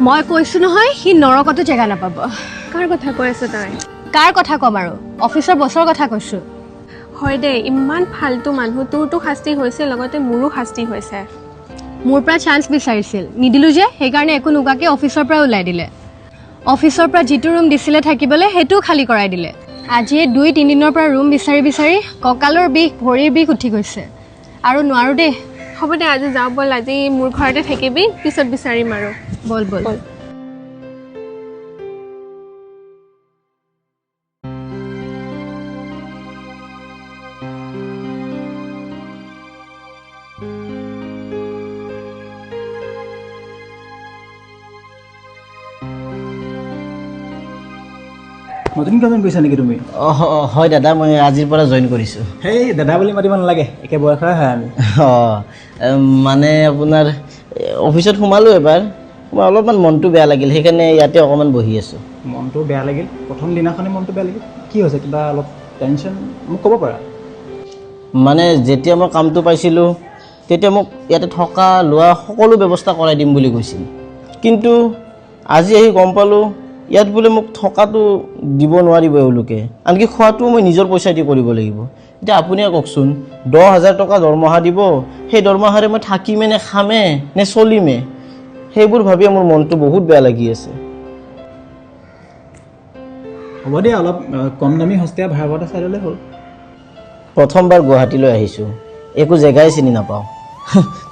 মই কৈছো নহয় সি নৰকতো জেগা নাপাব। কাৰ কথা কৈ আছে তাই? কাৰ কথা ক'ম আৰু, অফিচৰ বছৰ কথা কৈছো। হয় দে, ইমান ফাল্টু মানুহ। তোৰতো শাস্তি হৈছে, লগতে মোৰো শাস্তি হৈছে। মোৰ পৰা চান্স বিচাৰিছিল, নিদিলোঁ যে, সেইকাৰণে একো নোকোৱাকৈ অফিচৰ পৰা ওলাই দিলে। অফিচৰ পৰা যিটো ৰুম দিছিলে থাকিবলৈ সেইটোও খালী কৰাই দিলে। আজিয়ে 2-3 দিনৰ পৰা ৰুম বিচাৰি বিচাৰি কঁকালৰ বিষ, ভৰিৰ বিষ উঠি গৈছে। আৰু নোৱাৰো দেই। হ'ব দে, আজি যাওঁ ব'ল। আজি মোৰ ঘৰতে থাকিবি, পিছত বিচাৰিম আৰু। বল বল বল। নতুন জইন কৰিছা নেকি তুমি? হয় দাদা, মই আজিৰ পৰা জইন কৰিছোঁ। সেই দাদা বুলি মাতিব নালাগে, একে বয়সৰে হয় আমি। মানে আপোনাৰ অফিচত সোমালোঁ এবাৰ, মই অলপমান মনটো বেয়া লাগিল, সেইকাৰণে ইয়াতে অকণমান বহি আছোঁ। মনটো বেয়া লাগিল? প্ৰথম দিনাখনেই মনটো বেয়া লাগিল? কি হৈছে, কিবা অলপ টেনশ্যন মোক ক'ব পাৰা? মানে যেতিয়া মই কামটো পাইছিলোঁ তেতিয়া মোক ইয়াতে থকা লোৱা সকলো ব্যৱস্থা কৰাই দিম বুলি কৈছিল, কিন্তু আজি আহি গম পালোঁ ইয়াত বোলে মোক থকাটো দিব নোৱাৰিব এওঁলোকে, আনকি খোৱাটোও মই নিজৰ পইচা দি কৰিব লাগিব। এতিয়া আপুনিয়ে কওকচোন, 10,000 টকা দৰমহা দিব, সেই দৰমহাৰে মই থাকিমে নে খামে নে চলিমে, সেইবোৰ ভাবিয়ে মোৰ মনটো বহুত বেয়া লাগি আছে। হ'ব দিয়া, অলপ কম দামী সস্তীয়া ভাড়া ঘৰ এটা চাই ল'লে হ'ল। প্ৰথমবাৰ গুৱাহাটীলৈ আহিছোঁ, একো জেগাই চিনি নাপাওঁ,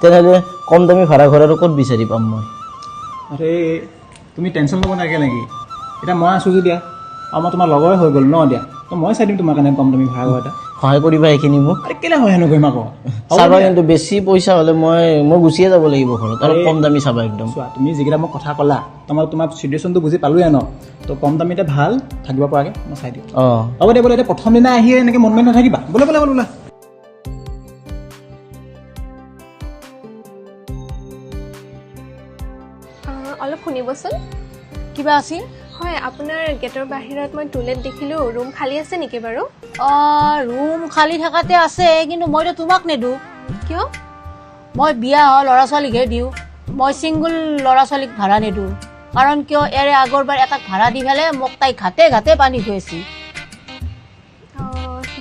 তেনেহ'লে কম দামী ভাড়া ঘৰ আৰু ক'ত বিচাৰি পাম মই? আৰে তুমি টেনশ্যন ল'ব নালাগে নেকি? এতিয়া মই আছোঁ দিয়া, আৰু মই তোমাৰ লগৰে হৈ গ'ল ন দিয়া, তো মই চাই দিম তোমাৰ কাৰণে কম দামী ভাড়া ঘৰ এটা। সহায় কৰিবা এইখিনি মোক? আৰে কেলৈ সহায় নকৰিম আকৌ? চাবা, কিন্তু বেছি পইচা হ'লে মই গুচিয়ে যাব লাগিব ঘৰত, অলপ কম দামী চাবা একদম। চোৱা, তুমি যিকেইটা মোক কথা ক'লা, তোমাৰ চিটুৱেশ্যনটো বুজি পালোঁৱে ন, তো কম দামীতে ভাল থাকিব পৰাকৈ মই চাই দিম। হ'ব দিয়া, বোলে এতিয়া প্ৰথম দিনা আহিয়ে এনেকৈ মন মাৰি নাথাকিবা, বোলে বোলে বোলে। অলপ শুনিবচোন। কিবা আছিল? হয়, আপোনাৰ গেটৰ বাহিৰত মই টুলেট দেখিলোঁ, ৰুম খালী আছে নেকি বাৰু? ৰুম খালী থকাতে আছে, কিন্তু মইতো তোমাক নেদোঁ। কিয়? মই বিয়া হোৱা ল'ৰা ছোৱালীকহে দিওঁ, মই ছিংগুল ল'ৰা ছোৱালীক ভাড়া নেদোঁ। কাৰণ কিয়, ইয়াৰে আগৰবাৰ এটাক ভাড়া দি পেলাই মোক তাই ঘাটে ঘাটে পানী খুৱাইছিল।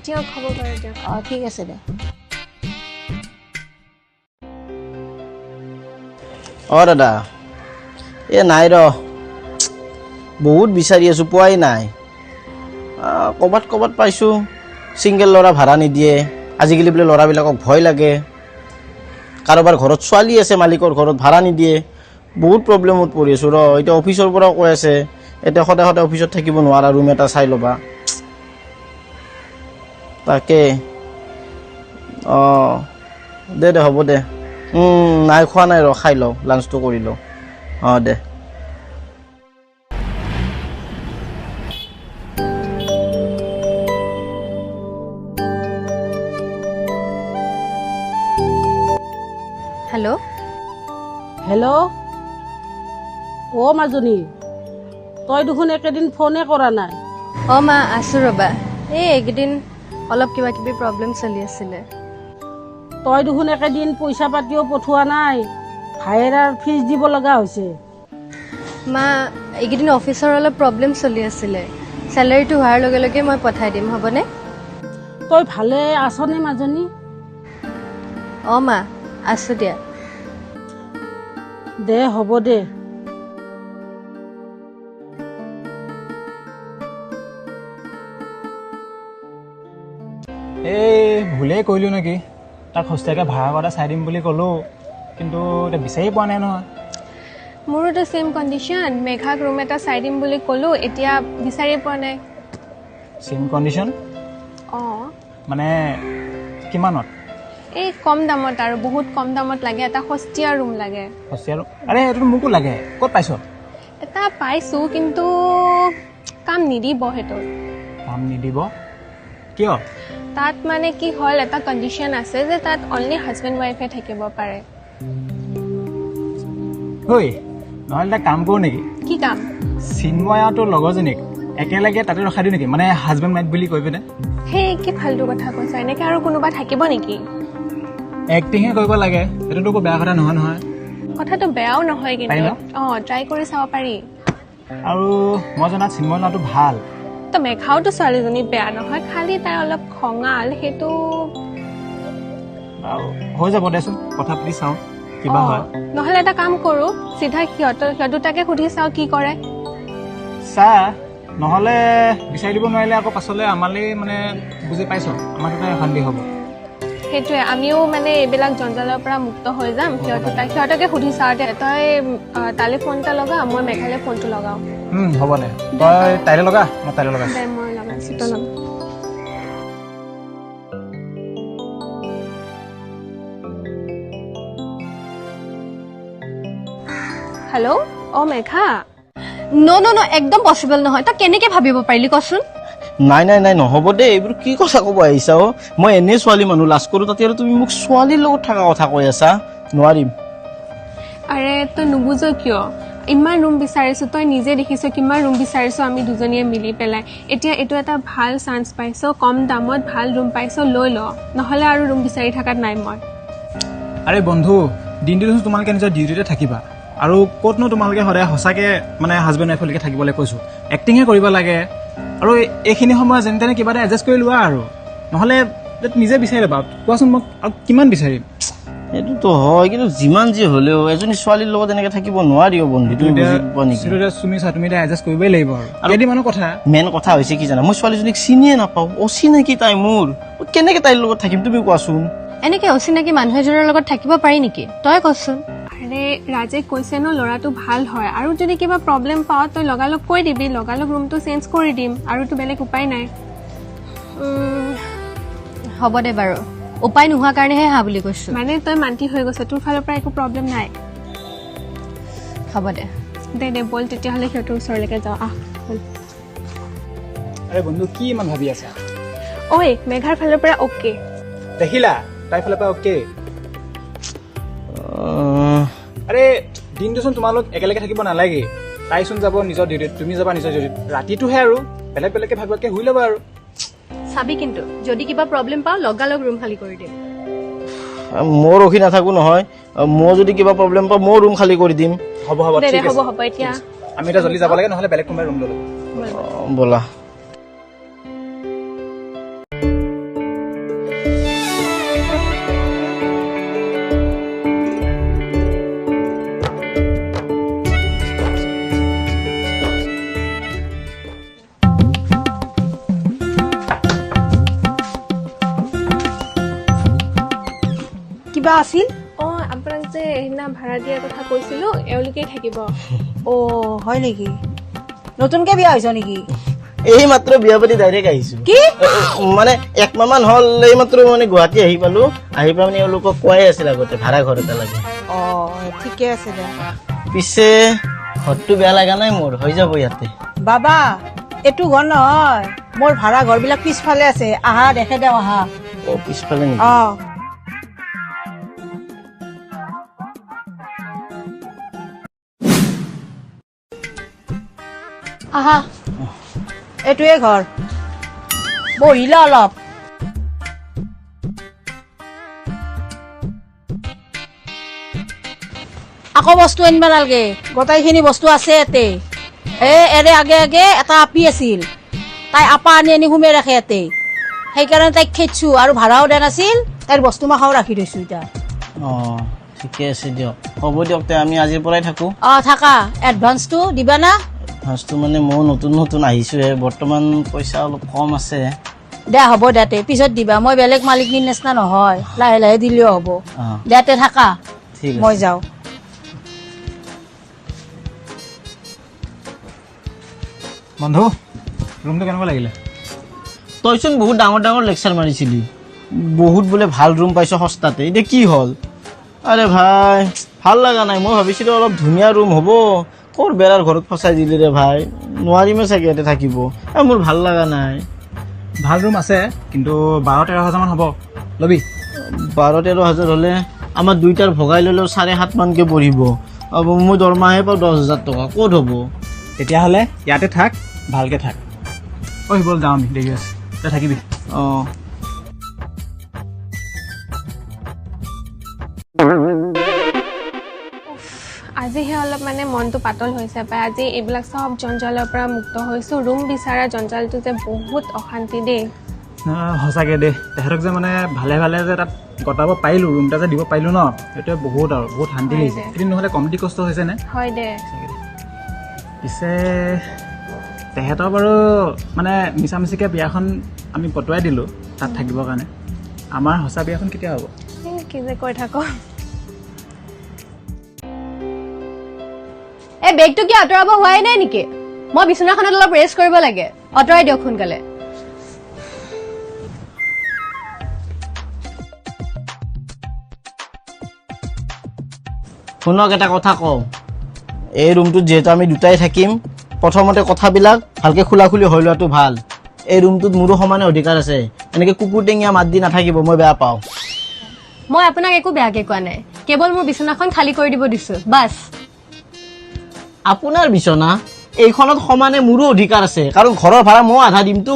দিয়ক, হ'ব বাৰু দিয়ক। ঠিক আছে দে। দাদা, নাই বহুত বিচাৰি আছোঁ, পোৱাই নাই। ক'ৰবাত পাইছোঁ, ছিংগল ল'ৰা ভাড়া নিদিয়ে, আজিকালি বোলে ল'ৰাবিলাকক ভয় লাগে, কাৰোবাৰ ঘৰত ছোৱালী আছে মালিকৰ ঘৰত ভাড়া নিদিয়ে, বহুত প্ৰব্লেমত পৰি আছোঁ এতিয়া অফিচৰ পৰাও কৈ আছে এতিয়া সদায় সদায় অফিচত থাকিব নোৱাৰা, ৰুম এটা চাই ল'বা। তাকে দে হ'ব দে। নাই খোৱা নাই খাই লওঁ, লাঞ্চটো কৰি লওঁ। দে। হেল্ল'। হেল্ল'। মাজনী, তই দেখোন একেদিন ফোনে কৰা নাই। মা, আছোঁ ৰ'বা। এইকেইদিন অলপ কিবা কিবি প্ৰব্লেম চলি আছিলে। তই দেখোন একেদিন পইচা পাতিও পঠোৱা নাই, ভাড়াৰ ফিজ দিব লগা হৈছে। মা, এইকেইদিন অফিচৰ অলপ প্ৰব্লেম চলি আছিলে, চেলাৰীটো হোৱাৰ লগে লগে মই পঠাই দিম, হ'বনে? তই ভালে আছনে মাজনী? মা, আছোঁ দিয়া। দে হ'ব দে। ভুলেই কৰিলোঁ নেকি, তাক সস্তীয়াকৈ ভাড়া ঘৰ এটা চাই দিম বুলি ক'লোঁ, কিন্তু এতিয়া বিচাৰি পোৱা নাই নহয়। মোৰোতো ছেইম কণ্ডিশ্যন, মেঘাক ৰুম এটা চাই দিম বুলি ক'লোঁ, এতিয়া বিচাৰি পোৱা নাই। Same condition? মানে কিমানত? এই কম দামত, আৰু বহুত কম দামত লাগে, এটা সস্তীয়া ৰুম লাগে। সস্তীয়া ৰুম? আৰে এইটো মোকো লাগে, ক'ত পাইছ? এটা পাইছোঁ, কিন্তু কাম নিদিব সেইটো। কাম নিদিব? কিয়? তাত মানে কি হ'ল, এটা কণ্ডিশ্যন আছে যে তাত অনলি হাজবেণ্ড ৱাইফে থাকিব পাৰে। নহ'লে এটা কাম কৰোঁ নেকি? কি কাম? চিন্ময় আৰু তোৰ লগৰজনীক একেলগে তাতে ৰখাই দিওঁ নেকি, মানে হাজবেণ্ড ৱাইফ বুলি কৈ পিনে? সেই কি ফাল্টু কথা কৈছা, এনেকৈ আৰু কোনোবা থাকিব নেকি? এক্টিংহে কৰিব লাগে, সেইটোতো একো বেয়া কথা নহয় নহয়। কথাটো বেয়াও নহয় পাৰি কিন্তু ন? ট্ৰাই কৰি চাব পাৰি আৰু মই জনাত চিন্ময় ল'ৰাটো ভাল। তো মেঘাওতো ছোৱালীজনী বেয়া নহয়, খালি তাই অলপ খঙাল, সেইটো আৰু হৈ যাব দেচোন, কথা পাতি চাওঁ কিবা হয়। নহ'লে এটা কাম কৰোঁ, চিধা সিহঁত দুটাকে সুধি চাওঁ কি কৰে। চা নহ'লে বিচাৰি দিব নোৱাৰিলে আকৌ পাছলৈ আমালৈ মানে বুজি পাইছ আমাৰ দুটাই অশান্তি হ'ব। সেইটোৱে, আমিও মানে এইবিলাক জঞ্জালৰ পৰা মুক্ত হৈ যাম। সিহঁতকে সুধি চাওঁ দে। তই তালৈ ফোন এটা লগা, মই মেঘালৈ ফোনটো লগাওঁ। হ'ব দে, তই তাইলৈ লগা, মই তাইলৈ লগাইছোঁ। দে মই লগাইছোঁ, তই লগা। হেল্ল', মেঘা। ন একদম পচিবল নহয়। তই কেনেকৈ ভাবিব পাৰিলি কচোন? নাই নহ'ব দেই, এইবোৰ কি কথা ক'ব আহিছা অ'? মই এনেই ছোৱালী মানুহ লাজ কৰোঁ, তাতে আৰু তুমি মোক ছোৱালীৰ লগত থকা কথা কৈ আছা? নোৱাৰিম। আৰে তই নুবুজ কিয়? ইমান ৰুম বিচাৰিছোঁ, তই নিজে দেখিছ কিমান ৰুম বিচাৰিছোঁ আমি দুজনীয়ে মিলি পেলাই। এতিয়া এইটো এটা ভাল চান্স পাইছ, কম দামত ভাল ৰুম পাইছ, লৈ ল, নহ'লে আৰু ৰুম বিচাৰি থকাত নাই মই। আৰে বন্ধু, দিনটো তোমালোকে নিজৰ ডিউটিতে থাকিবা, আৰু ক'তনো তোমালোকে সদায় সঁচাকৈ মানে হাজবেণ্ড ৱাইফলৈকে থাকিবলৈ কৈছোঁ। এক্টিংহে কৰিব লাগে, আৰু এইখিনি সময় যেনে তেনে কিবা এটা এডজাষ্ট কৰি লোৱা আৰু, নহ'লে নিজে বিচাৰি ল'বা। কোৱাচোন মোক আৰু কিমান বিচাৰিম? সেইটোতো হয়, কিন্তু যিমান যি হ'লেও এজনী ছোৱালীৰ লগত এনেকৈ থাকিব নোৱাৰি অ' বন্ধু, তুমি বুজি পোৱা নেকি? তুমি এতিয়া এডজাষ্ট কৰিবই লাগিব আৰু কেইদিনমানৰ কথা। মেইন কথা হৈছে কি জানা, মই ছোৱালীজনীক চিনিয়ে নাপাওঁ, অচিনাকি তাই মোৰ, কেনেকৈ তাইৰ লগত থাকিম তুমি কোৱাচোন? এনেকৈ অচিনাকি মানুহ এজনৰ লগত থাকিব পাৰি নেকি? তই কচোন। আৰে ৰাজে কৈছে ন ল'ৰাটো ভাল হয়, আৰু যদি কিবা প্ৰব্লেম পাওঁ তই লগালগ কৈ দিবি, লগালগ ৰুমটো চেঞ্জ কৰি দিম, আৰুতো বেলেগ উপায় নাই। হ'ব দে বাৰু, উপায় নোহোৱা কাৰণেহে হা বুলি কৈছোঁ। মানে তই মান্তি হৈ গৈছ, তোৰ ফালৰ পৰা একো প্ৰব্লেম নাই? হ'ব দে। দে ব'ল তেতিয়াহ'লে সিহঁতৰ ওচৰলৈকে যাওঁ, আহ ব'ল। আৰে বন্ধু কি ইমান ভাবি আছা? ঐ মেঘাৰ ফালৰ পৰা অ'কে। দেখিলা তাইৰ ফালৰ পৰা অ'কে। আৰে দিনটোচোন তোমালোক একেলগে থাকিব নালাগে, তাইচোন যাব নিজৰ ডিউটিত, তুমি যাবা নিজৰ ডিউটিত, ৰাতিটোহে আৰু বেলেগ বেলেগকৈ ভাবিবাকৈ শুই ল'বা আৰু। চাবি কিন্তু, যদি কিবা প্ৰব্লেম পাওঁ লগালগ ৰুম খালী কৰি দিম। মই ৰখি নাথাকো নহয়, মই যদি কিবা প্ৰব্লেম পাওঁ মই ৰুম খালী কৰি দিম। হ'ব দে ঠিক আছে, হ'ব এতিয়া আমি এতিয়া জল্দি যাব লাগে, নহ'লে বেলেগ কোনোবাই ৰুম ল'লো। ব'লা। কিবা আছিল? আপোনাক যে সেইদিনা ভাড়া দিয়াৰ কথা কৈছিলোঁ, এওঁলোকেই থাকিব। হয় নেকি? নতুনকৈ বিয়া হৈছ নেকি? এই মাত্ৰ বিয়া পাতি ডাইৰেক্ট আহিছো। কি? মানে একমাহ মান হ'ল, এই মাত্ৰ মানে গুৱাহাটী আহি পালো, আহি পাই মানে এওঁলোকক কোৱাই আছিল আগতে ভাড়া ঘৰ এটা লাগে। ঠিকে আছে দে। পিছে ঘৰটো বেয়া লগা নাই মোৰ, হৈ যাব ইয়াতে। বাবা, এইটো ঘৰ নহয়, মোৰ ভাড়া ঘৰবিলাক পিছফালে আছে, আহা দেখে দেও আহা। পিছফালে নেকি? আহা, এইটোৱে ঘৰ, বহিলা অলপ। আকৌ বস্তু আনিব নালাগে, গোটেইখিনি বস্তু আছে ইয়াতে। এৰে আগে আগে এটা আপি আছিল, তাই আপা আনি সোমাই ৰাখে ইয়াতে, সেইকাৰণে তাইক খেদছো, আৰু ভাড়াও দিয়া নাছিল, তাইৰ বস্তু মাখাও ৰাখি থৈছো এতিয়া। ঠিকে আছে দিয়ক, হ'ব দিয়ক, আমি আজিৰ পৰাই থাকো। থাকা, এডভান্সটো দিবা না? ফাৰ্ষ্টটো মানে মই নতুন আহিছোহে, বৰ্তমান পইচা অলপ কম আছে। দে হ'ব দে, পিছত দিবা, মই বেলেগ মালিকনীৰ নিচিনা নহয়, লাহে লাহে দিলেও হ'ব। দে থাকা, ঠিক মই যাওঁ। বন্ধু, ৰুমটো কেনেকুৱা লাগিলে? তইচোন বহুত ডাঙৰ ডাঙৰ লেকচাৰ মাৰিছিলি, বহুত বোলে ভাল ৰুম পাইছ সস্তাতে, এতিয়া কি হ'ল? আৰে ভাই ভাল লগা নাই, মই ভাবিছিলোঁ অলপ ধুনীয়া ৰুম হ'ব, ক'ৰ বেৰাৰ ঘৰত ফচাই দিলি ৰে ভাই, নোৱাৰিমে চাগে ইয়াতে থাকিব, মোৰ ভাল লগা নাই। ভাল ৰুম আছে, কিন্তু 12-13 হাজাৰমান হ'ব, ল'বি? 12-13 হাজাৰ হ'লে আমাৰ দুইটাৰ ভগাই ল'লেও 7.5 মানকৈ পৰিব, মই দৰমহাহে পাওঁ 10,000 টকা, ক'ত হ'ব? তেতিয়াহ'লে ইয়াতে থাক, ভালকৈ থাক। ব'ল যাওঁ, আমি দেৰি আছে, তই থাকিবি। আজিহে অলপ মানে মনটো পাতল হৈছে পাই আজি এইবিলাক চব জঞ্জালৰ পৰা মুক্ত হৈছোঁ ৰুম বিচৰা জঞ্জালটো যে বহুত অশান্তি দেই সঁচাকৈ দেই তেহেঁতক যে মানে ভালে ভালে যে তাত কটাব পাৰিলোঁ ৰুমটা যে দিব পাৰিলোঁ ন সেইটোৱে বহুত আৰু বহুত শান্তি লাগিছে এদিন নহ'লে কমটি কষ্ট হৈছেনে হয় দে পিছে তেহেঁতৰ বাৰু মানে মিছামিছিকৈ বিয়াখন আমি পতুৱাই দিলোঁ তাত থাকিবৰ কাৰণে আমাৰ সঁচা বিয়াখন কেতিয়া হ'ব কি যে কৈ থাক এই বেগটো কি আঁতৰাব হোৱাই নাই নেকি মই বিচনাখনত অলপ ৰেষ্ট কৰিব লাগে আঁতৰাই দিয়ক সোনকালে শুনক এটা কথা কওঁ এই ৰুমটোত যিহেতু আমি দুটাই থাকিম প্ৰথমতে কথাবিলাক ভালকৈ খোলাখুলি হৈ লোৱাটো ভাল এই ৰুমটোত মোৰো সমানে অধিকাৰ আছে এনেকৈ কুকুৰ টেঙীয়া মাত দি নাথাকিব মই বেয়া পাওঁ মই আপোনাক একো বেয়াকৈ কোৱা নাই কেৱল মোৰ বিচনাখন খালী কৰি দিব দিছোঁ বাছ আপোনাৰ বিচনা এইখনত সমানে মোৰো অধিকাৰ আছে কাৰণ ঘৰৰ ভাড়া মই আধা দিমতো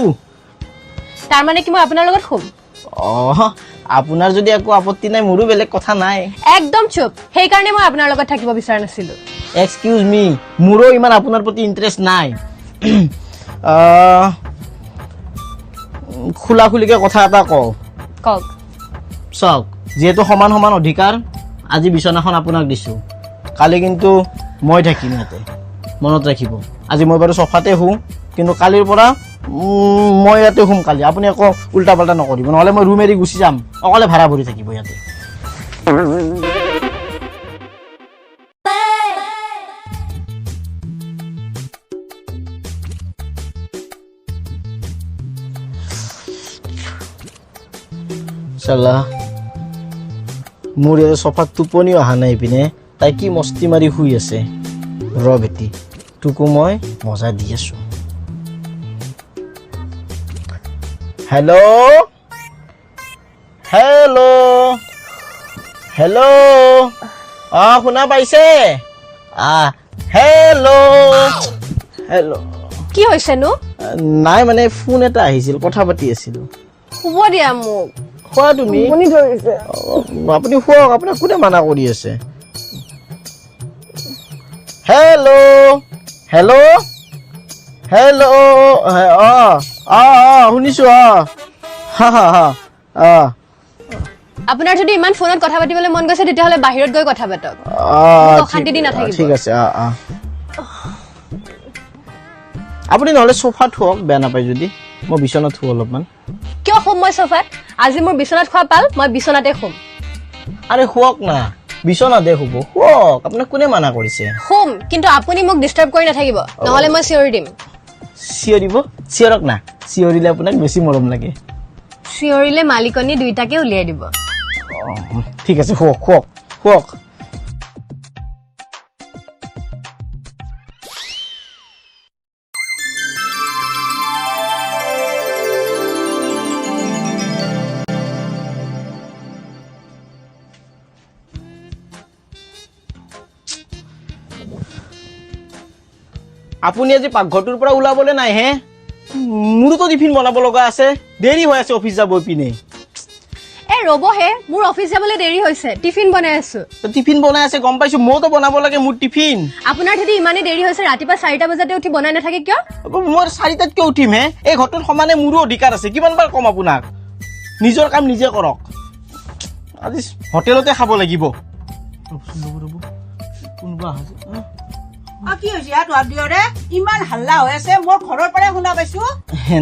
তাৰমানে কি মই আপোনাৰ লগত শুম অঁ আপোনাৰ যদি একো আপত্তি নাই মোৰো বেলেগ কথা নাই একদম চুপ সেইকাৰণে মই আপোনাৰ লগত থাকিব বিচৰা নাছিলোঁ এক্সকিউজ মি মোৰো ইমান আপোনাৰ প্ৰতি ইণ্টাৰেষ্ট নাই খোলাখুলিকৈ কথা এটা কওঁ কওক চাওক যিহেতু সমান সমান অধিকাৰ আজি বিচনাখন আপোনাক দিছোঁ কালি কিন্তু মই থাকিম ইয়াতে মনত ৰাখিব আজি মই বাৰু চফাতে শুওঁ কিন্তু কালিৰ পৰা মই ইয়াতে শুম কালি আপুনি একো উল্টা পাল্টা নকৰিব নহ'লে মই ৰুম এৰি গুচি যাম অকলে ভাড়া ভৰি থাকিব ইয়াতে চালা মোৰ ইয়াতে চফাত টোপনিও অহা নাই পিনে তাই কি মস্তি মাৰি শুই আছে ৰ বেটি তোকো মই মজা দি আছো হেল্ল' হেল্ল' হেল্ল' অঁ শুনা পাইছে হেল্ল' হেল্ল' কি হৈছেনো নাই মানে ফোন এটা আহিছিল কথা পাতি আছিলোঁ শুব দিয়া মোক খোৱা তুমি ধৰিছে আপুনি শুৱক আপোনাক কোনে মানা কৰি আছে হেল্ল' হেল্ল' হেল্ল' শুনিছোঁ আপোনাৰ যদি ইমান ফোনত কথা পাতিবলৈ মন গৈছে তেতিয়াহ'লে বাহিৰত গৈ কথা পাতক অশান্তি দি নাথাকিব ঠিক আছে আপুনি নহ'লে চোফাত শুৱক বেয়া নাপায় যদি মই বিচনাত শুওঁ অলপমান কিয় শুম মই চফাত আজি মোৰ বিচনাত খোৱা পাল মই বিচনাতে শুম আৰে শুৱক না বিচনাতে শুব শুৱক আপোনাক কোনে মানা কৰিছে শুম কিন্তু আপুনি মোক ডিষ্টাৰ্ব কৰি নাথাকিব নহ'লে মই চিঞৰি দিম চিঞৰিব চিঞৰক না চিঞৰিলে আপোনাক বেছি মৰম লাগে চিঞৰিলে মালিকনী দুইটাকে উলিয়াই দিব ঠিক আছে শুৱক শুৱক শুৱক আপুনি আজি পাকঘৰটোৰ পৰা ওলাবলৈ নাই হে মোৰোতো টিফিন বনাব লগা আছে দেৰি হৈ আছে অফিচ যাব পিনে এই ৰ'বহে মোৰ অফিচ যাবলৈ দেৰি হৈছে টিফিন বনাই আছো টিফিন বনাই আছে গম পাইছো মইতো বনাব লাগে মোৰ টিফিন আপোনাৰ যদি ইমানেই দেৰি হৈছে ৰাতিপুৱা 4টা বজাতে উঠি বনাই নাথাকে কিয় মই 4টাত কিয় উঠিম হে এই ঘৰটোত সমানে মোৰো অধিকাৰ আছে কিমানবাৰ কম আপোনাক নিজৰ কাম নিজে কৰক আজি হোটেলতে খাব লাগিব কোনোবা কি হৈছে ইমান হাল্লা হৈ আছে মই ঘৰৰ পৰাই শুনা পাইছো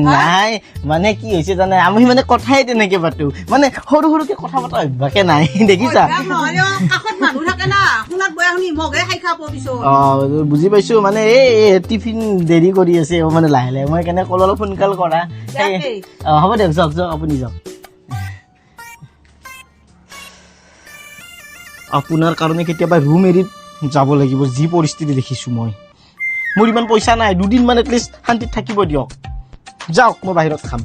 নাই মানে কি হৈছে জানে আমি মানে কথাই তেনেকে পাতো মানে সৰু সৰুকে কথা পতা অভ্যাসে নাই দেখিছা কাষত মানুহ থাকে না শুনাত বয়া শুনি মগে খাই খাব পিছো বুজি পাইছো মানে এই টিফিন দেৰি কৰি আছে মানে লাহে লাহে মই কেনে কল অলপ সোনকাল কৰা হ'ব দিয়ক যাওক যাওক আপুনি যাওক আপোনাৰ কাৰণে কেতিয়াবা ৰুম এৰি যাব লাগিব যি পৰিস্থিতি দেখিছো মই মোৰ ইমান পইচা নাই দুদিনমান এটলিষ্ট শান্তিত থাকিব দিয়ক যাওক মই বাহিৰত খাম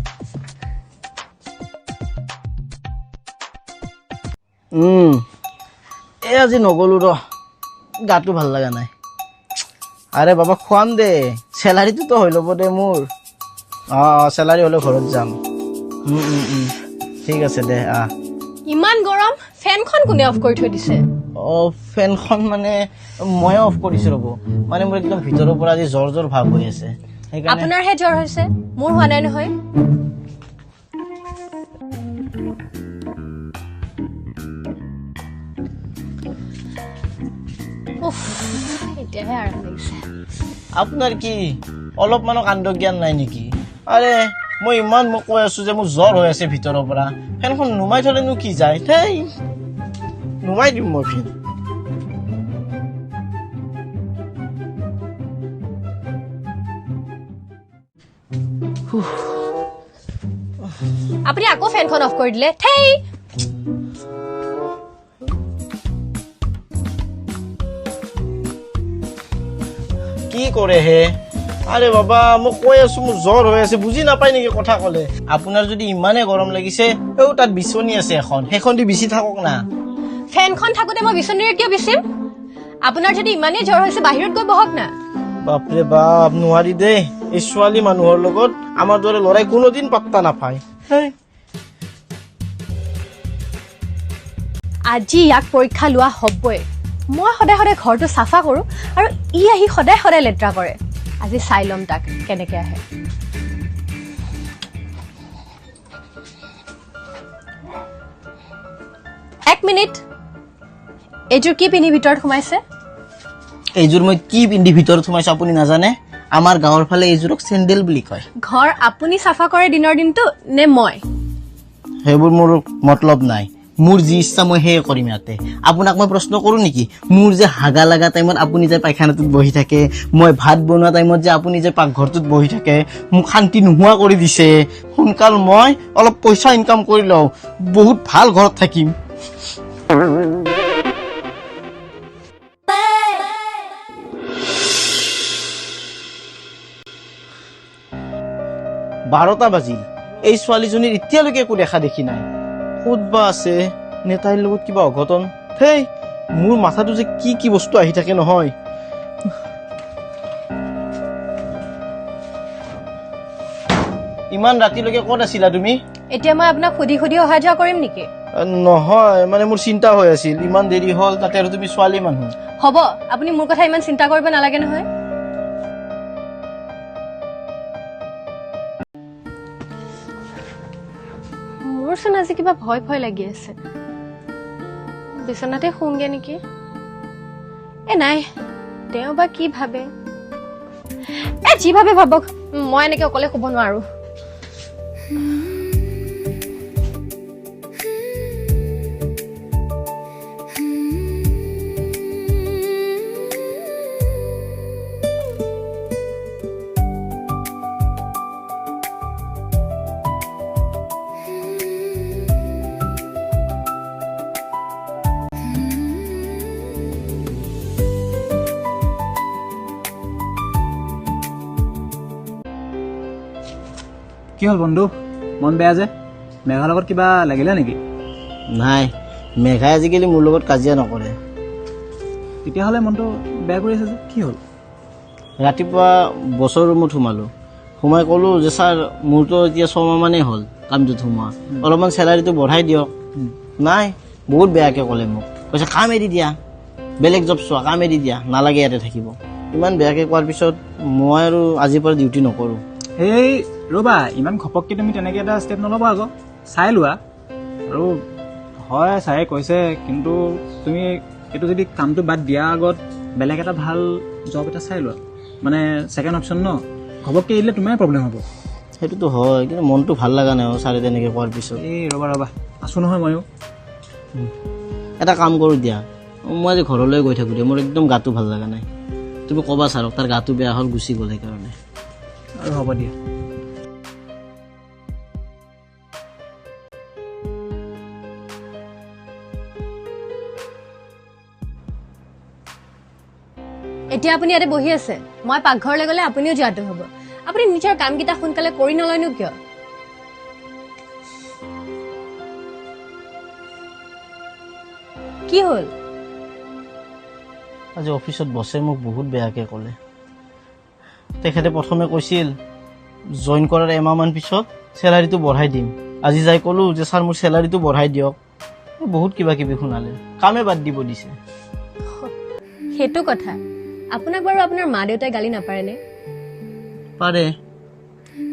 এই আজি নগলো ৰ গাটো ভাল লগা নাই আৰে বাবা খুৱাম দে চেলাৰীটোতো হৈ ল'ব দে মোৰ চেলাৰী হ'লে ঘৰত যাম ঠিক আছে দে ইমান গৰম ফেনখন কোনে অফ কৰি থৈ দিছে ফেনখন মানে ময়ে অফ কৰিছোঁ ৰ'ব, মানে মোৰ একদম ভিতৰৰ পৰা আজি জ্বৰ জ্বৰ ভাৱ হৈ আছে, সেইকাৰণে। আপোনাৰহে জ্বৰ হৈছে, মোৰ হোৱা নাই নহয়। উফ, এতিয়াহে আৰাম লাগিছে। আপোনাৰ কি অলপমানো কাণ্ড জ্ঞান নাই নেকি? আৰে মই কৈ আছো যে মোৰ জ্বৰ হৈ আছে ভিতৰৰ পৰা, ফেনখন নুমাই থলেনো কি যায়? থেই, নুমাই দিম মই ফেন। আপুনি আকৌ ফেনখন অফ কৰি দিলে। থেই, কি কৰে হে? আৰে বাবা মই কৈ আছো মোৰ জ্বৰ হৈ আছে, বুজি নাপায় নেকি কথা ক'লে? আপোনাৰ যদি ইমানে গৰম লাগিছে, তাত বিচনী আছে এখন, সেইখন দি বিচি থাকক না। ফেনখন থাকোতে মই বিচনীৰে কিয় বিচিম? আপোনাৰ যদি ইমানেই জ্বৰ হৈছে বাহিৰত গৈ বহক না। বাপৰে বাপ, নোৱাৰি দেই, এই ছোৱালী মানুহৰ লগত আমাৰ দৰে ল'ৰাই কোনোদিন পাত্তা নাপায়। আজি ইয়াক পৰীক্ষা লোৱা হ'বই। মই সদায় সদায় ঘৰটো চাফা কৰোঁ আৰু ই আহি সদায় সদায় লেতেৰা কৰে। আজি চাই ল'ম তাক কেনেকৈ আহে। এক মিনিট, এইযোৰ কি পিন্ধি ভিতৰত সোমাইছে? এইযোৰ মই কি পিন্ধি ভিতৰত সোমাইছো আপুনি নাজানে? আমাৰ গাঁৱৰ ফালে এইযোৰক চেণ্ডেল বুলি কয়। ঘৰ আপুনি চাফা কৰে দিনৰ দিনটো নে মই? সেইবোৰ মোৰ মতলব নাই, মোৰ যি ইচ্ছা মই সেয়ে কৰিম ইয়াতে। আপোনাক মই প্ৰশ্ন কৰো নেকি? মোৰ যে হাগা লগা টাইমত আপুনি যে পায়খানাটোত বহি থাকে, মই ভাত বনোৱা টাইমত যে আপুনি যে পাকঘৰটোত বহি থাকে, মোক শান্তি নোহোৱা কৰি দিছে। সোনকাল মই অলপ পইচা ইনকাম কৰি লওঁ, বহুত ভাল ঘৰত থাকিম। বাৰটা বাজিল, এই ছোৱালীজনীৰ এতিয়ালৈকে একো দেখা দেখি নাই। ক'ত বা আছে নে তাইৰ লগত কিবা অঘটন? হেই, মোৰ মাথাটো যে কি কি বস্তু আহি থাকে নহয়। ইমান ৰাতিলৈকে ক'ত আছিলা তুমি? এতিয়া মই আপোনাক সুধি সুধি অহা যোৱা কৰিম নেকি? নহয়, মানে মোৰ চিন্তা হৈ আছিল, ইমান দেৰি হ'ল, তাতে আৰু তুমি ছোৱালী মানুহ। হ'ব, আপুনি মোৰ কথা ইমান চিন্তা কৰিব নালাগে নহয়। মোৰচোন আজি কিবা ভয় ভয় লাগি আছে। বিচনাতে শুংগে নেকি? নাই, তেওঁ বা কি ভাবে? যি ভাবে ভাবক, মই এনেকে অকলে শুব নোৱাৰো। কি হ'ল বন্ধু, মন বেয়া যে? মেঘাৰ লগত কিবা লাগিলে নেকি? নাই, মেঘাই আজিকালি মোৰ লগত কাজিয়া নকৰে। তেতিয়াহ'লে মনটো বেয়া কৰি আছে যে, কি হ'ল? ৰাতিপুৱা বছৰ ৰুমত সোমাই ক'লোঁ যে ছাৰ মোৰতো এতিয়া 6 মাহ মানেই হ'ল কামটোত সোমোৱা, অলপমান চেলাৰীটো বঢ়াই দিয়ক। নাই, বহুত বেয়াকৈ ক'লে মোক, কৈছে কাম এৰি দিয়া, বেলেগ জব চোৱা, কাম এৰি দিয়া, নালাগে ইয়াতে থাকিব। ইমান বেয়াকৈ কোৱাৰ পিছত মই আৰু আজিৰ পৰা ডিউটি নকৰোঁ। এই ৰ'বা, ইমান ঘপককৈ তুমি তেনেকৈ এটা ষ্টেপ নল'বা আকৌ, চাই লোৱা। আৰু হয় ছাৰে কৈছে, কিন্তু তুমি এইটো যদি কামটো বাদ দিয়াৰ আগত বেলেগ এটা ভাল জব এটা চাই লোৱা, মানে ছেকেণ্ড অপশ্যন ন। ঘপককৈ এৰিলে তোমাৰ প্ৰব্লেম হ'ব। সেইটোতো হয়, কিন্তু মনটো ভাল লগা নাই ছাৰে তেনেকৈ কোৱাৰ পিছত। এই ৰ'বা, আছোঁ নহয় ময়ো। এটা কাম কৰোঁ দিয়া, মই আজি ঘৰলৈ গৈ থাকোঁ দিয়া, মোৰ একদম গাটো ভাল লগা নাই। তুমি ক'বা ছাৰক, তাৰ গাটো বেয়া হ'ল, গুচি গ'ল সেইকাৰণে। আৰু হ'ব দিয়া। এতিয়া আপুনি ইয়াতে বহি আছে, মই পাকঘৰলৈ গ'লে আপুনিও যোৱাটো হ'ব। আপুনি নিজৰ কামকেইটা সোনকালে কৰি নলয়নো কিয়? কি হ'ল? আজি অফিচত বছে মোক বহুত বেয়াকৈ ক'লে। তেখেতে প্ৰথমে কৈছিল জইন কৰাৰ এমাহমান পিছত চেলাৰীটো বঢ়াই দিম। আজি যাই ক'লোঁ যে ছাৰ মোৰ চেলাৰীটো বঢ়াই দিয়ক। বহুত কিবা কিবি শুনালে, কামে বাদ দিব দিছে। সেইটো কথা। আপোনাক বাৰু আপোনাৰ মা দেউতাই গালি নাপাৰেনে? পাৰে।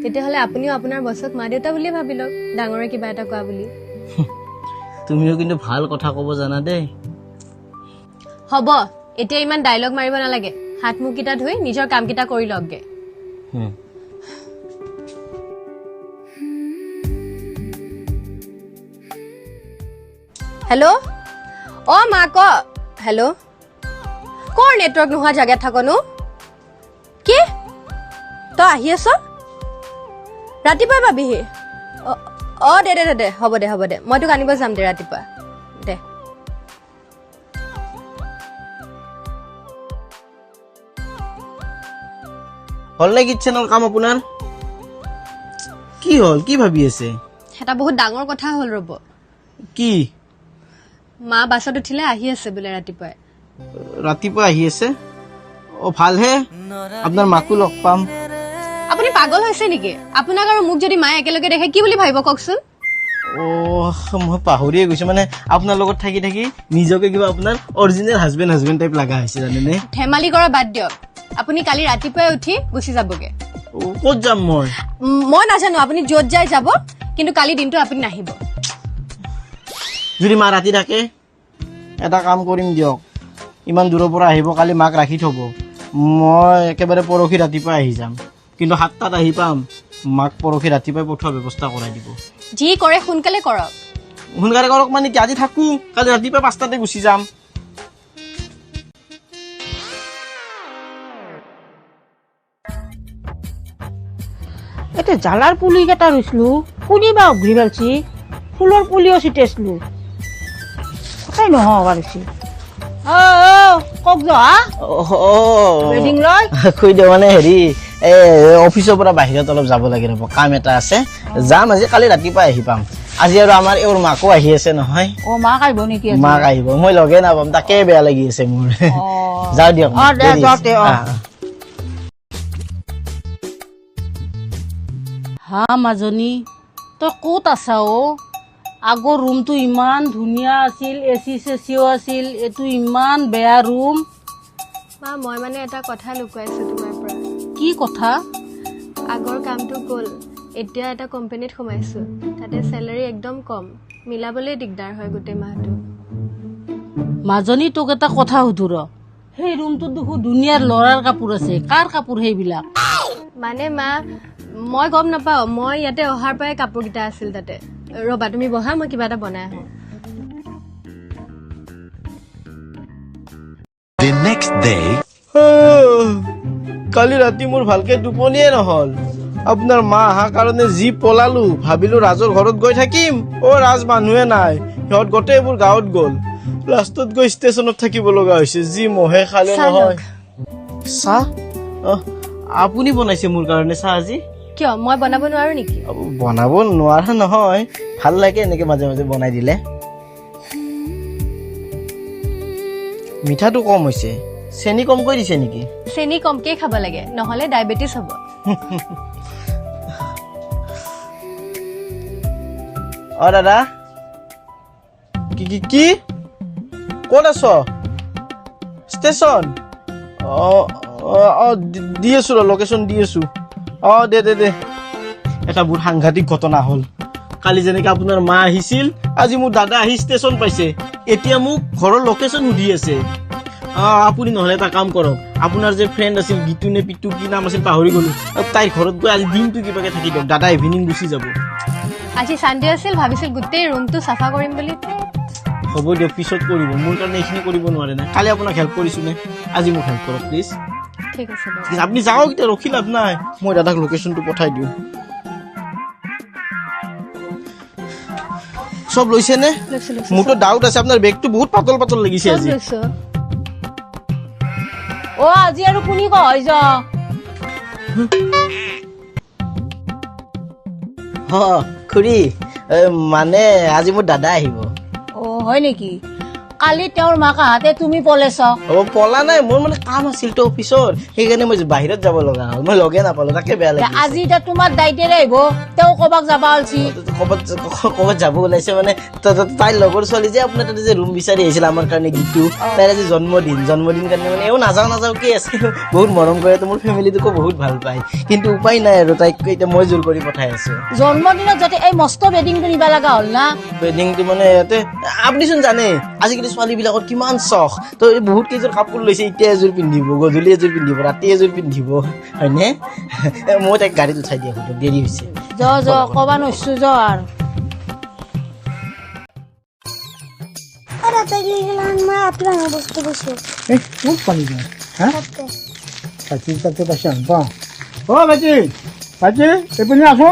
তেতিয়াহ'লে আপুনিও আপোনাৰ বছক মা দেউতা বুলিয়ে ভাবি লওক, ডাঙৰে কিবা এটা কোৱা বুলি। তুমিও কিন্তু ভাল কথা ক'ব জানা দেই। হ'ব, এতিয়া ইমান ডাইলগ মাৰিব নালাগে। হাত মুখকেইটা ধুই নিজৰ কামকেইটা কৰি লওকগে। হেল্ল', অ' মা ক। হেল্ল', কৰ নেটৱৰ্ক নোহোৱা জেগাত থাকনো? কি তই আহি আছ? ৰাতিপুৱাই পাবিহি? অ' দে হ'ব দে, মই তোক আনিব যাম দে ৰাতিপুৱা দে। হ'ল নে কিটচেনৰ কাম আপোনাৰ? কি হ'ল, কি ভাবি আছে? এটা বহুত ডাঙৰ কথা হ'ল ৰ'ব। কি মা বাছত উঠিলে আহি আছে বোলে ৰাতিপুৱাই। ৰাতিপুৱা আহি আছে? অ' ভালহে, আপোনাৰ মাকো লগ পাম। আপুনি পাগল হৈছে নেকি? আপোনাক আৰু মোক যদি মায়ে একেলগে দেখে কি বুলি ভাবিব কওকচোন? অ' মই পাহৰিয়ে গৈছো, মানে আপোনাৰ লগত থাকি থাকি নিজকে কিবা আপোনাৰ অৰিজিনেল হাজবেণ্ড টাইপ লগা হৈছে জানেনে? ধেমালি কৰা বাদ দিয়ক, আপুনি কালি ৰাতিপুৱাই উঠি গুচি যাবগে। ক'ত যাম মই? মই নাজানো, আপুনি য'ত যায় যাব, কিন্তু কালি দিনটো আপুনি নাহিব। যদি মা ৰাতি থাকে এটা কাম কৰিম দিয়ক, ইমান দূৰৰ পৰা আহিব, কালি মাক ৰাখি থ'ব, মই একেবাৰে পৰহি ৰাতিপুৱাই আহি যাম, কিন্তু 7টাত আহি পাম, মাক পৰহি ৰাতিপুৱাই পঠোৱাৰ ব্যৱস্থা কৰাই দিব। যি কৰে সোনকালে কৰক। সোনকালে কৰক মানে কি, আজি থাকো, কালি ৰাতিপুৱা 5টাতে গুচি যাম। এতিয়া জালাৰ পুলি কেইটা ৰুইছিলো, ফুলিবা উঘৰি পেলছি, ফুলৰ পুলিও ছিটাইছিলো, তাই নহয় পাৰিছি। কওক যোৱা ৱেডিং লৈ খুই দিওঁ মানে হেৰি অফিচৰ পৰা বাহিৰত অলপ যাব লাগে ৰ'ব, কাম এটা আছে, যাম আজি, কালি ৰাতিপুৱা আহি পাম। আজি আৰু আমাৰ এওঁৰ মাকো আহি আছে নহয়। মাক আহিব নেকি? মাক আহিব, মই লগে নাপাম, তাকে বেয়া লাগি আছে মোৰ। যাওঁ দিয়ক। হা মাজনী, তই ক'ত আছা অ? আগৰ ৰুমটো ইমান ধুনীয়া আছিল, এচি চেচিও আছিল, এইটো ইমান বেয়া ৰুম। মা মই মানে এটা কথা লুকুৱাইছো তোমাৰ পৰা। কি কথা? আগৰ কামটো গ'ল, এতিয়া এটা কোম্পানীত সোমাইছো, তাতে চেলাৰী একদম কম, মিলাবলৈ দিগদাৰ হয় গোটেই মাহটো। মাজনী তোক এটা কথা সুধো ৰ, সেই ৰুমটোত দেখো দুনিয়াৰ ল'ৰাৰ কাপোৰ আছে, কাৰ কাপোৰ সেইবিলাক? মানে মা মই গম নাপাওঁ, মই ইয়াতে অহাৰ পৰাই কাপোৰকেইটা আছিল তাতে। ৰ'বা তুমি বহা, মই কিবা এটা বনাই আহোঁ। The next day, কালি ৰাতি মোৰ ভালকে টোপনিয়ে নহ'ল, আপোনাৰ মা অহাৰ কাৰণে যি পলালো, ভাবিলো ৰাজৰ ঘৰত গৈ থাকিম, ৰাজ মানুহে নাই, সিহঁত গোটেইবোৰ গাঁৱত গ'ল, লাষ্টত গৈ ষ্টেচনত থাকিব লগা হৈছে, যি মহে খালে নহয়। চাহ? আপুনি বনাইছে মোৰ কাৰণে চাহ আজি? কিয় মই বনাব নোৱাৰো নেকি? বনাব নোৱাৰা নহয়, ভাল লাগে এনেকে মাজে মাজে বনাই দিলে। মিঠাটো কম হৈছে, চেনি কমকৈ দিছে নেকি? চেনি কমকে খাব লাগে, নহ'লে ডায়েবেটিছ হ'ব। দাদা, কি ক'ত আছ? ষ্টেচন? দি আছো ৰ, লোকেশ্যন দি আছো। দে এটা বহুত সাংঘাতিক ঘটনা হ'ল। কালি যেনেকে আপোনাৰ মা আহিছিল, আজি মোৰ দাদা আহি ষ্টেচন পাইছে, এতিয়া মোক ঘৰৰ লোকেশ্যন সুধি আছে। আপুনি নহ'লে এটা কাম কৰক, আপোনাৰ যে ফ্ৰেণ্ড আছিল গীতু নে পিটু, কি নাম আছিল পাহৰি গ'লো, তাইৰ ঘৰত গৈ আজি দিনটো কিবাকে থাকি দিয়ক, দাদা ইভিনিং গুচি যাব। আজি চানডে আছিল, ভাবিছিল গোটেই ৰুমটো চাফা কৰিম বুলি। হ'ব দিয়ক, পিছত কৰিব, মোৰ কাৰণে এইখিনি কৰিব নোৱাৰে নাই, কালি আপোনাক হেল্প কৰিছো নে, আজি মোক হেল্প কৰক প্লিজ। ঠিক আছে বাৰু। আপুনি যাওক, এতিয়া ৰখি লাভ নাই, মই দাদাক লোকেশ্যনটো পঠাই দিওঁ। চব লৈছে নে? মোৰতো ডাউট আছে, আপোনাৰ বেগটো বহুত পাতল পাতল লাগিছে আজি। আজি আৰু কোনি কয় যা? খুৰী, মানে আজি মোৰ দাদা আহিব। হয় নেকি? কালি তেওঁৰ মাক আহাতে তুমি পলেছ হ'ব পলা নাই, মোৰ মানে কাম আছিল তো অফিচৰ, সেইকাৰণে মই বাহিৰত যাব লগা হ'ল, মই লগে নাপালো, তাকে বেয়া লাগিছে। আজি এতিয়া তোমাৰ দায়িত্বৰে আহিব, তেওঁ ক'বাক যাবা ওলছি। ক'ৰবাত যাব ওলাইছে মানে তাইৰ লগৰ ছোৱালী যে আপোনাৰ তাতে যে ৰুম বিচাৰি আহিছিল আমাৰ কাৰণে গীতটো, তাইৰ আজি জন্মদিন কাৰণে মানে নাযাওঁ কি আছে, বহুত মৰম কৰে, তো মোৰ ফেমিলিটোকো বহুত ভাল পায়, কিন্তু উপায় নাই আৰু তাইক এতিয়া মই জোৰ কৰি পঠাই আছো। জন্মদিনত যাতে এই মস্ত বেডিংটো নিবা লগা হ'ল না। বেডিংটো মানে ইয়াতে আপুনিচোন জানে আজিকালি ছোৱালীবিলাকৰ কিমান চখ, তো বহুত কেইযোৰ কাপোৰ লৈছে, এতিয়া এযোৰ পিন্ধিব, গধূলি এযোৰ পিন্ধিব, ৰাতি এযোৰ পিন্ধিব, হয়নে? মই তাইক গাড়ীত উঠাই দিয়া হলো, দেৰি হৈছে। কবা নৈছো আৰু খুব পানি যায় হ্যাঁ পাচি তাতে পাইছে আনবা ও পাচি এইপিনে আসো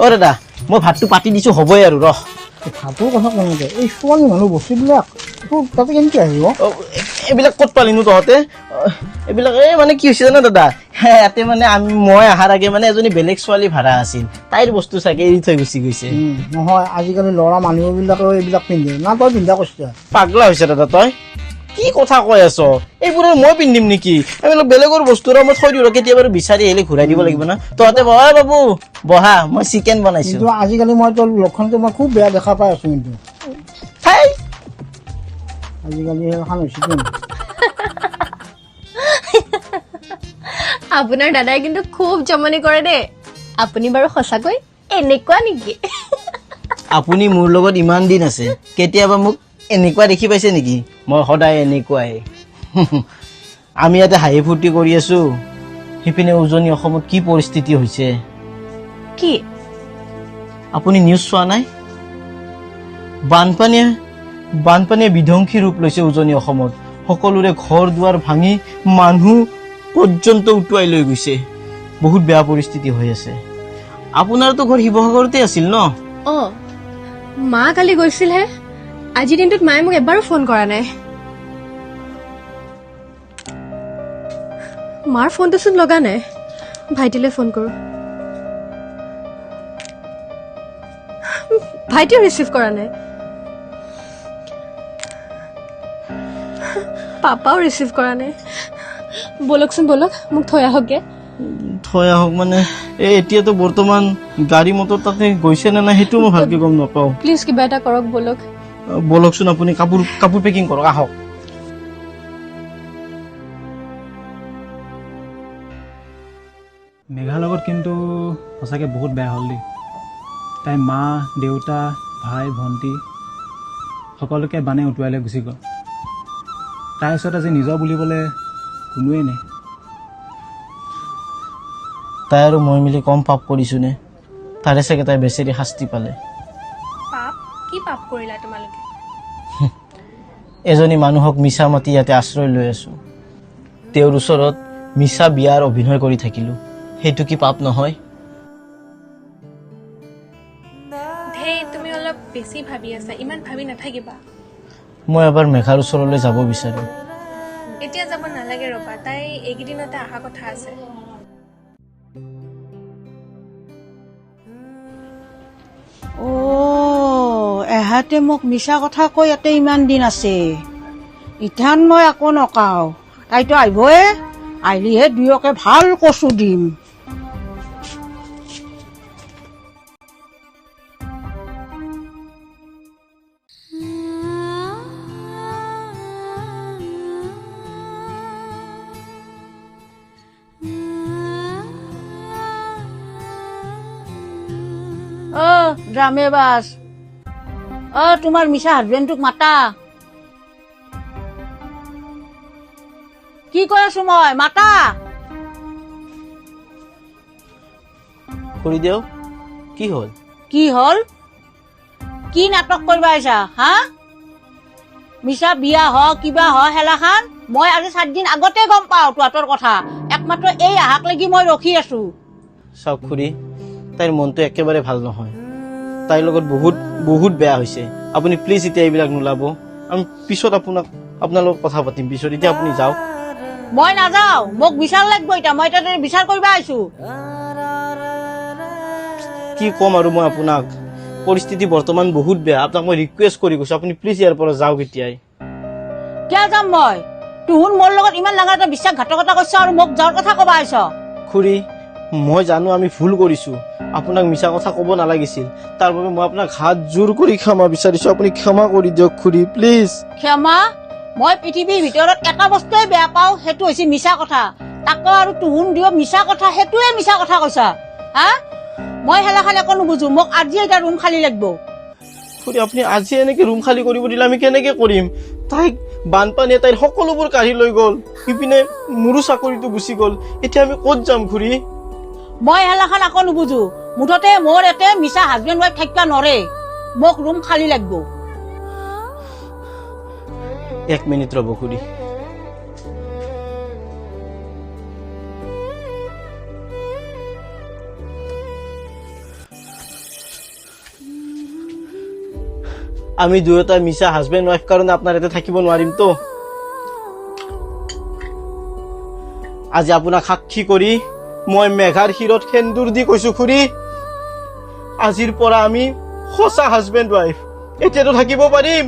অ দাদা মই ভাতটো পাতি দিছো হ'বই আৰু ৰহ। ভাতৰ কথা কোৱা যায়, এই ছোৱালী মানুহ বস্তুবিলাক তাতে কেনেকৈ আহিব? এইবিলাক ক'ত পালিনো তহঁতে? এইবিলাক এই মানে কি হৈছে জানো দাদা, ইয়াতে মানে মই অহাৰ আগে মানে এজনী বেলেগ ছোৱালী ভাড়া আছিল, তাইৰ বস্তু চাগে এৰি থৈ গুচি গৈছে। নহয় আজিকালি ল'ৰা মানুহবিলাকেও এইবিলাক পিন্ধে না, তই পিন্ধা কৈছা? পাগলা হৈছে দাদা তই, কি কথা কৈ আছ? এইবোৰ মই পিন্ধিম নেকি? এইবিলাক বেলেগৰ বস্তু মই থৈ দিওঁ, কেতিয়াবা বিচাৰি আহিলে ঘূৰাই দিব লাগিব না। তহঁতে বহা বাবু বহা, মই চিকেন বনাইছো। কিন্তু আজিকালি মই তোৰ লক্ষণটো মই খুব বেয়া দেখা পাই আছো, কিন্তু হাই আজিকালি সেইখন হৈছে কি আপোনাৰ দাদাই কিন্তু খুব জমনি কৰে দেই। আপুনি বাৰু সঁচাকৈ এনেকুৱা নেকি? আপুনি মোৰ লগত ইমান দিন আছে, কেতিয়াবা মোক এনেকুৱা দেখি পাইছে নেকি? মই সদায় এনেকুৱাই। আমি ইয়াতে হাঁহি ফূৰ্তি কৰি আছো, সিপিনে উজনি অসমত কি পৰিস্থিতি হৈছে কি আপুনি নিউজ চোৱা নাই? বানপানীয়ে বিধ্বংসী ৰূপ লৈছে উজনি অসমত, সকলোৰে ঘৰ দুৱাৰ ভাঙি মানুহ পৰ্যন্ত উটুৱাই লৈ গৈছে, বহুত বেয়া পৰিস্থিতি হৈ আছে। আপোনাৰতো ঘৰ শিৱসাগৰতে আছিল ন? অঁ, মা কালি গৈছিলহে, আজিৰ দিনটোত মায়ে মোক এবাৰো ফোন কৰা নাই। মাৰ ফোনটোচোন লগা নাই, ভাইটিলৈ ফোন কৰোঁ। ভাইটিও ৰিচিভ কৰা নাই, পাপাও ৰিচিভ কৰা নাই। বলকচোন বলক, মোক থৈ আহকগে। থৈ আহক মানে এতিয়াতো বৰ্তমান গাড়ী মটৰ তাতে গৈছে নে নাই সেইটো মই ভালকে গম নাপাওঁ। প্লিজ কিবা এটা কৰক, বলক। বলকচোন আপুনি কাপোৰ পেকিং কৰক, আহক। মেঘাৰ লগত কিন্তু সঁচাকৈ বহুত বেয়া হ'ল দেই। তাই মা দেউতা ভাই ভণ্টি সকলোকে বানে উটুৱাই লৈ গুচি গ'ল। তাইৰ ওচৰত আজি নিজৰ বুলিবলৈ কোনোৱেই নাই। তাই আৰু মই মিলি কম পাপ কৰিছো নে? তাৰে চাগে তাই বেচেৰি শাস্তি পালে। পাপ? কি পাপ কৰিলা তোমালোকে? এজনী মানুহক মিছা মাতি ইয়াতে আশ্ৰয় লৈ আছো, তেওঁৰ ওচৰত মিছা বিয়াৰ অভিনয় কৰি থাকিলো, সেইটো কি পাপ নহয়? ধেই, তুমি অলপ বেছি ভাবি আছা, ইমান ভাবি নাথাকিবা। মই এবাৰ মেঘাৰ ওচৰলৈ যাব বিচাৰো। এতিয়া যাব নালাগে, ৰবা, তাই এইকেইদিনতে অহা কথা আছে। এহাতে মোক মিছা কথা কৈ ইয়াতে ইমান দিন আছে, ইথান মই আকৌ নকাও। তাইতো আহিবয়ে, আহিলেহে দুয়োকে ভাল কচু দিম। ড্ৰামে বাছ, তোমাৰ মিছা হাজবেণ্ডটোক মাতা। কি কৈ আছো মই, মাতা। কৰি দিও, কি হ'ল? কি হ'ল? কি নাটক কৰিব আহিছা হা? মিছা বিয়া হওক কিবা হয় হেলাখান মই আজি 7 দিন আগতে গম পাওঁ তোৰ কথা। একমাত্ৰ এই আহাক লাগি মই ৰখি আছো। চাওক খুৰী, তাইৰ মনটো একেবাৰে ভাল নহয়, তাইৰ লগত বহুত বহুত বেয়া হৈছে। আপুনি প্লিজ এতিয়া এইবিলাক নোলাব, আমি পিছত আপোনাৰ লগত কথা পাতিম পিছত, এতিয়া আপুনি যাওক। মই নাযাওঁ, মোক বিচাৰ লাগিব এতিয়া, মই তাতে বিচাৰ কৰিব আহিছো। কি ক'ম আৰু মই আপোনাক, পৰিস্থিতি বৰ্তমান বহুত বেয়া আপোনাক মই ৰিকুৱেষ্ট কৰি কৈছোঁ আপুনি প্লিজ ইয়াৰ পৰা যাওক এতিয়াই কিয় যাম মই তুহুন মোৰ লগত ইমান ডাঙৰ এটা বিশ্বাসঘাতকতা কৰিছ আৰু মোক যোৱাৰ কথা ক'বা আহিছ খুৰী মই জানো আমি ভুল কৰিছোঁ আপোনাক মিছা কথা ক'ব নালাগিছিল তাৰ বাবে মই আপোনাক হাত জোৰ কৰি ক্ষমা বিচাৰিছোঁ আপুনি ক্ষমা কৰি দিয়ক খুৰী প্লিজ ক্ষমা মই পৃথিৱীৰ ভিতৰত এটা বস্তুৱে বেয়া পাওঁ সেইটো হৈছে মিছা কথা তাকো আৰু তুহুন দিও মিছা কথা সেইটোৱে মিছা কথা কৈছা হা মই হেলাখান একো নুবুজো মোক আজি এটা ৰুম খালী লাগিব খুৰী আপুনি আজি এনেকে ৰুম খালী কৰিব দিলে আমি কেনেকে কৰিম তাইক বানপানীয়ে তাইৰ সকলোবোৰ কাঢ়ি লৈ গ'ল ইপিনে মোৰো চাকৰিটো গুচি গ'ল এতিয়া আমি ক'ত যাম খুৰী মই হেলাখান একো নুবুজো মুঠতে মোৰ এতে মিছা হাজবেণ্ড ৱাইফ থাকিব নৰে মোক ৰুম খালী লাগিব 1 মিনিট ৰ'ব খুৰী আমি দুয়োটা মিছা হাজবেণ্ড ৱাইফ কাৰণে আপোনাৰ ইয়াতে থাকিব নোৱাৰিম তো আজি আপোনাক সাক্ষী কৰি মই মেঘাৰ শিৰত সেন্দুৰ দি কৈছো খুৰী আজিৰ পৰা আমি সঁচা হাজবেণ্ড ৱাইফ এতিয়াতো থাকিব পাৰিম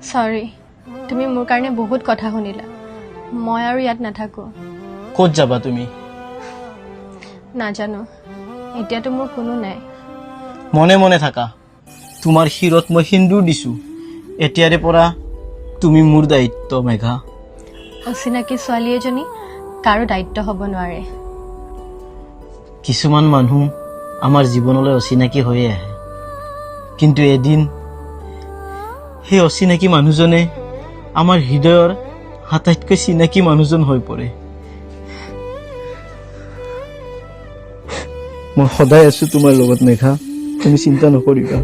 চৰি তুমি মোৰ কাৰণে বহুত কথা শুনিলা মই আৰু ইয়াত নাথাকোঁ ক'ত যাবা তুমি নাজানো এতিয়াতো মোৰ কোনো নাই মনে মনে থাকা তোমাৰ শিৰত মই সিন্দুৰ দিছো এতিয়াৰে পৰা তুমি মোৰ দায়িত্ব মেঘা অচিনাকি ছোৱালী এজনী কাৰো দায়িত্ব হ'ব নোৱাৰে কিছুমান মানুহ আমাৰ জীৱনলৈ অচিনাকি হৈয়ে আহে কিন্তু এদিন সেই অচিনাকি মানুহজনে আমাৰ হৃদয়ৰ আটাইতকৈ চিনাকি মানুহজন হৈ পৰে মই সদায় আছো তোমাৰ লগত মেঘা তুমি চিন্তা নকৰিবা